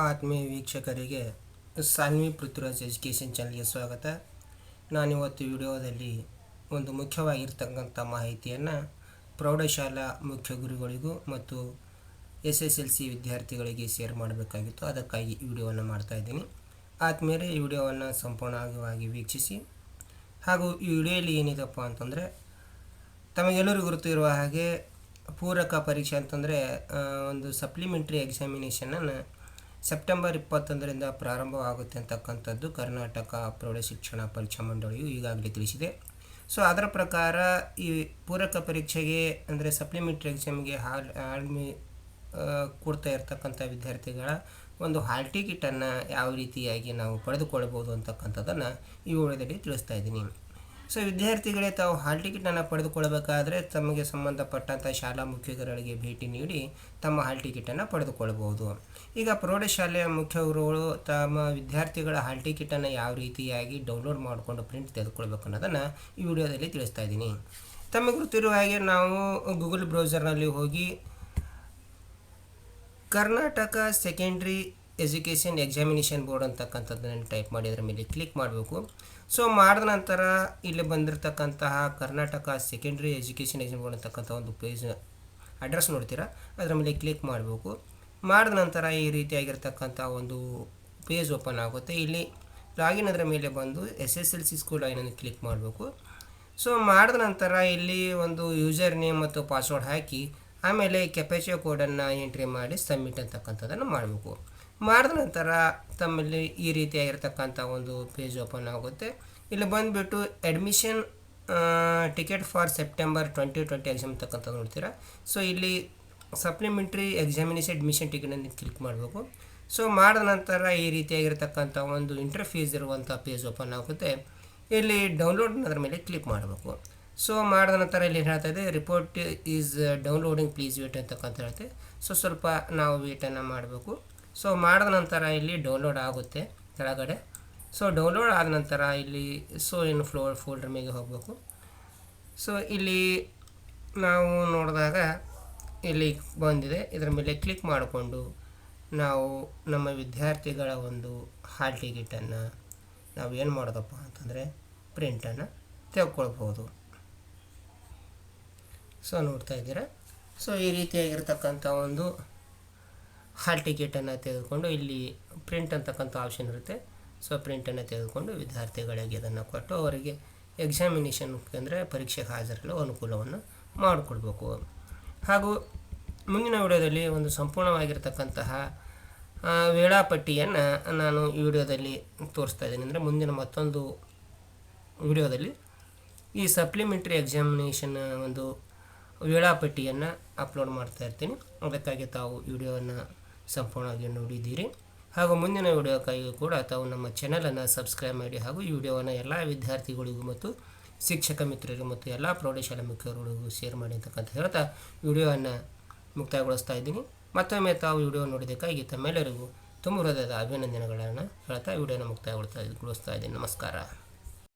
ಆತ್ಮೀಯ ವೀಕ್ಷಕರಿಗೆ ಸಾನ್ವಿ ಪೃಥ್ವಿರಾಜ್ ಎಜುಕೇಷನ್ ಚಾನಲ್ಗೆ ಸ್ವಾಗತ. ನಾನಿವತ್ತು ವಿಡಿಯೋದಲ್ಲಿ ಒಂದು ಮುಖ್ಯವಾಗಿರ್ತಕ್ಕಂಥ ಮಾಹಿತಿಯನ್ನು ಪ್ರೌಢಶಾಲಾ ಮುಖ್ಯ ಗುರುಗಳಿಗೂ ಮತ್ತು SSLC ವಿದ್ಯಾರ್ಥಿಗಳಿಗೆ ಶೇರ್ ಮಾಡಬೇಕಾಗಿತ್ತು. ಅದಕ್ಕಾಗಿ ಈ ವಿಡಿಯೋವನ್ನು ಮಾಡ್ತಾಯಿದ್ದೀನಿ. ಆದಮೇಲೆ ಈ ವಿಡಿಯೋವನ್ನು ಸಂಪೂರ್ಣವಾಗಿ ವೀಕ್ಷಿಸಿ. ಹಾಗೂ ಈ ವಿಡಿಯೋಲಿ ಏನಿದೆಪ್ಪ ಅಂತಂದರೆ, ತಮಗೆಲ್ಲರಿಗೂ ಗೊತ್ತಿರುವ ಹಾಗೆ ಪೂರಕ ಪರೀಕ್ಷೆ ಅಂತಂದರೆ ಒಂದು ಸಪ್ಲಿಮೆಂಟ್ರಿ ಎಕ್ಸಾಮಿನೇಷನನ್ನು ಸೆಪ್ಟೆಂಬರ್ 21ರಿಂದ ಪ್ರಾರಂಭವಾಗುತ್ತೆ ಅಂತಕ್ಕಂಥದ್ದು ಕರ್ನಾಟಕ ಪ್ರೌಢಶಿಕ್ಷಣ ಪರೀಕ್ಷಾ ಮಂಡಳಿಯು ಈಗಾಗಲೇ ತಿಳಿಸಿದೆ. ಸೊ ಅದರ ಪ್ರಕಾರ ಈ ಪೂರಕ ಪರೀಕ್ಷೆಗೆ ಅಂದರೆ ಸಪ್ಲಿಮೆಂಟ್ರಿ ಎಕ್ಸಾಮಿಗೆ ಕೊಡ್ತಾ ಇರ್ತಕ್ಕಂಥ ವಿದ್ಯಾರ್ಥಿಗಳ ಒಂದು ಹಾಲ್ ಟಿಕೆಟನ್ನು ಯಾವ ರೀತಿಯಾಗಿ ನಾವು ಪಡೆದುಕೊಳ್ಳಬಹುದು ಅಂತಕ್ಕಂಥದ್ದನ್ನು ಈ ವಿಡಿಯೋದಲ್ಲಿ ತಿಳಿಸ್ತಾ ಇದ್ದೀನಿ. ಸೊ ವಿದ್ಯಾರ್ಥಿಗಳೇ ತಾವು ಹಾಲ್ ಟಿಕೆಟನ್ನು ಪಡೆದುಕೊಳ್ಳಬೇಕಾದ್ರೆ ತಮಗೆ ಸಂಬಂಧಪಟ್ಟಂಥ ಶಾಲಾ ಮುಖ್ಯಸ್ಥರಿಗೆ ಭೇಟಿ ನೀಡಿ ತಮ್ಮ ಹಾಲ್ ಟಿಕೆಟನ್ನು ಪಡೆದುಕೊಳ್ಳಬಹುದು. ಈಗ ಪ್ರೌಢಶಾಲೆಯ ಮುಖ್ಯ ಗುರುಗಳು ತಮ್ಮ ವಿದ್ಯಾರ್ಥಿಗಳ ಹಾಲ್ ಟಿಕೆಟನ್ನು ಯಾವ ರೀತಿಯಾಗಿ ಡೌನ್ಲೋಡ್ ಮಾಡಿಕೊಂಡು ಪ್ರಿಂಟ್ ತೆಗೆದುಕೊಳ್ಬೇಕು ಅನ್ನೋದನ್ನು ಈ ವಿಡಿಯೋದಲ್ಲಿ ತಿಳಿಸ್ತಾ ಇದ್ದೀನಿ. ತಮಗೆ ಗೊತ್ತಿರುವ ಹಾಗೆ ನಾವು ಗೂಗಲ್ ಬ್ರೌಸರ್ನಲ್ಲಿ ಹೋಗಿ Karnataka secondary education examination board ಅಂತಕ್ಕಂಥದ್ದನ್ನು ಟೈಪ್ ಮಾಡಿ ಅದರ ಮೇಲೆ ಕ್ಲಿಕ್ ಮಾಡಬೇಕು. ಸೊ ಮಾಡಿದ ನಂತರ ಇಲ್ಲಿ ಬಂದಿರತಕ್ಕಂತಹ Karnataka secondary education exam board ಅಂತಕ್ಕಂಥ ಒಂದು ಪೇಜ್ ಅಡ್ರೆಸ್ ನೋಡ್ತೀರಾ, ಅದರ ಮೇಲೆ ಕ್ಲಿಕ್ ಮಾಡಬೇಕು. ಮಾಡಿದ ನಂತರ ಈ ರೀತಿಯಾಗಿರ್ತಕ್ಕಂಥ ಒಂದು ಪೇಜ್ ಓಪನ್ ಆಗುತ್ತೆ. ಇಲ್ಲಿ ಲಾಗಿನ್ ಅದರ ಮೇಲೆ ಬಂದು SSLC ಸ್ಕೂಲ್ ಲಾಗಿನನ್ನು ಕ್ಲಿಕ್ ಮಾಡಬೇಕು. ಸೊ ಮಾಡಿದ ನಂತರ ಇಲ್ಲಿ ಒಂದು ಯೂಸರ್ ನೇಮ್ ಮತ್ತು ಪಾಸ್ವರ್ಡ್ ಹಾಕಿ ಆಮೇಲೆ ಕ್ಯಾಪ್ಚಾ ಕೋಡನ್ನು ಎಂಟ್ರಿ ಮಾಡಿ ಸಬ್ಮಿಟ್ ಅಂತಕ್ಕಂಥದ್ದನ್ನು ಮಾಡಬೇಕು. ಮಾಡಿದ ನಂತರ ತಮ್ಮಲ್ಲಿ ಈ ರೀತಿಯಾಗಿರ್ತಕ್ಕಂಥ ಒಂದು ಪೇಜ್ ಓಪನ್ ಆಗುತ್ತೆ. ಇಲ್ಲಿ ಬಂದುಬಿಟ್ಟು admission ticket for September 2020 exam ಅಂತಕ್ಕಂಥದ್ದು ನೋಡ್ತೀರಾ. ಸೊ ಇಲ್ಲಿ ಸಪ್ಲಿಮೆಂಟ್ರಿ ಎಕ್ಸಾಮಿನೇಷನ್ ಅಡ್ಮಿಷನ್ ಟಿಕೆಟನ್ನು ಕ್ಲಿಕ್ ಮಾಡಬೇಕು. ಸೊ ಮಾಡಿದ ನಂತರ ಈ ರೀತಿಯಾಗಿರ್ತಕ್ಕಂಥ ಒಂದು ಇಂಟರ್ಫೇಸ್ ಇರುವಂಥ ಪೇಜ್ ಓಪನ್ ಆಗುತ್ತೆ. ಇಲ್ಲಿ ಡೌನ್ಲೋಡ್ ಅದರ ಮೇಲೆ ಕ್ಲಿಕ್ ಮಾಡಬೇಕು. ಸೊ ಮಾಡಿದ ನಂತರ ಇಲ್ಲಿ ಹೇಳ್ತಾ ಇದೆ report is downloading please wait ಅಂತಕ್ಕಂಥ ಹೇಳ್ತೆ. ಸೊ ಸ್ವಲ್ಪ ನಾವು ವೇಟನ್ನು ಮಾಡಬೇಕು. ಸೊ ಮಾಡಿದ ನಂತರ ಇಲ್ಲಿ ಡೌನ್ಲೋಡ್ ಆಗುತ್ತೆ ಕೆಳಗಡೆ. ಸೊ ಡೌನ್ಲೋಡ್ ಆದ ನಂತರ ಇಲ್ಲಿ ಇನ್ನು ಫೋಲ್ಡರ್ ಮೇಲೆ ಹೋಗಬೇಕು. ಸೊ ಇಲ್ಲಿ ನಾವು ನೋಡಿದಾಗ ಇಲ್ಲಿ ಬಂದಿದೆ, ಇದರ ಮೇಲೆ ಕ್ಲಿಕ್ ಮಾಡಿಕೊಂಡು ನಾವು ನಮ್ಮ ವಿದ್ಯಾರ್ಥಿಗಳ ಒಂದು ಹಾಲ್ ಟಿಕೆಟನ್ನು ನಾವು ಏನು ಮಾಡೋದಪ್ಪ ಅಂತಂದರೆ ಪ್ರಿಂಟನ್ನು ತೆಗೆದುಕೊಳ್ಬೋದು. ಸೊ ನೋಡ್ತಾ ಇದ್ದೀರಾ. ಸೊ ಈ ರೀತಿಯಾಗಿರ್ತಕ್ಕಂಥ ಒಂದು ಹಾಲ್ ಟಿಕೆಟನ್ನು ತೆಗೆದುಕೊಂಡು ಇಲ್ಲಿ ಪ್ರಿಂಟ್ ಅಂತಕ್ಕಂಥ ಆಪ್ಷನ್ ಇರುತ್ತೆ. ಸೊ ಪ್ರಿಂಟನ್ನು ತೆಗೆದುಕೊಂಡು ವಿದ್ಯಾರ್ಥಿಗಳಿಗೆ ಅದನ್ನು ಕೊಟ್ಟು ಅವರಿಗೆ ಎಕ್ಸಾಮಿನೇಷನ್ ಅಂದರೆ ಪರೀಕ್ಷೆಗೆ ಹಾಜರಲು ಅನುಕೂಲವನ್ನು ಮಾಡಿಕೊಡ್ಬೇಕು. ಹಾಗೂ ಮುಂದಿನ ವಿಡಿಯೋದಲ್ಲಿ ಒಂದು ಸಂಪೂರ್ಣವಾಗಿರ್ತಕ್ಕಂತಹ ವೇಳಾಪಟ್ಟಿಯನ್ನು ನಾನು ಈ ವಿಡಿಯೋದಲ್ಲಿ ತೋರಿಸ್ತಾ ಇದ್ದೀನಿ. ಅಂದರೆ ಮುಂದಿನ ಮತ್ತೊಂದು ವಿಡಿಯೋದಲ್ಲಿ ಈ ಸಪ್ಲಿಮೆಂಟ್ರಿ ಎಕ್ಸಾಮಿನೇಷನ್ ಒಂದು ವೇಳಾಪಟ್ಟಿಯನ್ನು ಅಪ್ಲೋಡ್ ಮಾಡ್ತಾ ಇರ್ತೀನಿ. ಅದಕ್ಕಾಗಿ ತಾವು ವಿಡಿಯೋವನ್ನು ಸಂಪೂರ್ಣವಾಗಿ ನೋಡಿದ್ದೀರಿ. ಹಾಗೂ ಮುಂದಿನ ವಿಡಿಯೋಕ್ಕಾಗಿ ಕೂಡ ತಾವು ನಮ್ಮ ಚಾನಲನ್ನು ಸಬ್ಸ್ಕ್ರೈಬ್ ಮಾಡಿ ಹಾಗೂ ಈ ವಿಡಿಯೋವನ್ನು ಎಲ್ಲ ವಿದ್ಯಾರ್ಥಿಗಳಿಗೂ ಮತ್ತು ಶಿಕ್ಷಕ ಮಿತ್ರರಿಗೂ ಮತ್ತು ಎಲ್ಲ ಪ್ರೌಢಶಾಲಾ ಮುಖ್ಯರುಗಳಿಗೂ ಶೇರ್ ಮಾಡಿ ಅಂತಕ್ಕಂಥ ಹೇಳ್ತಾ ವಿಡಿಯೋವನ್ನು ಮುಕ್ತಾಯಗೊಳಿಸ್ತಾ ಇದ್ದೀನಿ. ಮತ್ತೊಮ್ಮೆ ತಾವು ವಿಡಿಯೋ ನೋಡಿದ್ದಕ್ಕಾಗಿ ತಮ್ಮೆಲ್ಲರಿಗೂ ತುಂಬ ಹೃದಯದ ಅಭಿನಂದನೆಗಳನ್ನು ಹೇಳ್ತಾ ವಿಡಿಯೋನ ಮುಕ್ತಾಯಗೊಳಿಸ್ತಾ ಇದ್ದೀನಿ. ನಮಸ್ಕಾರ.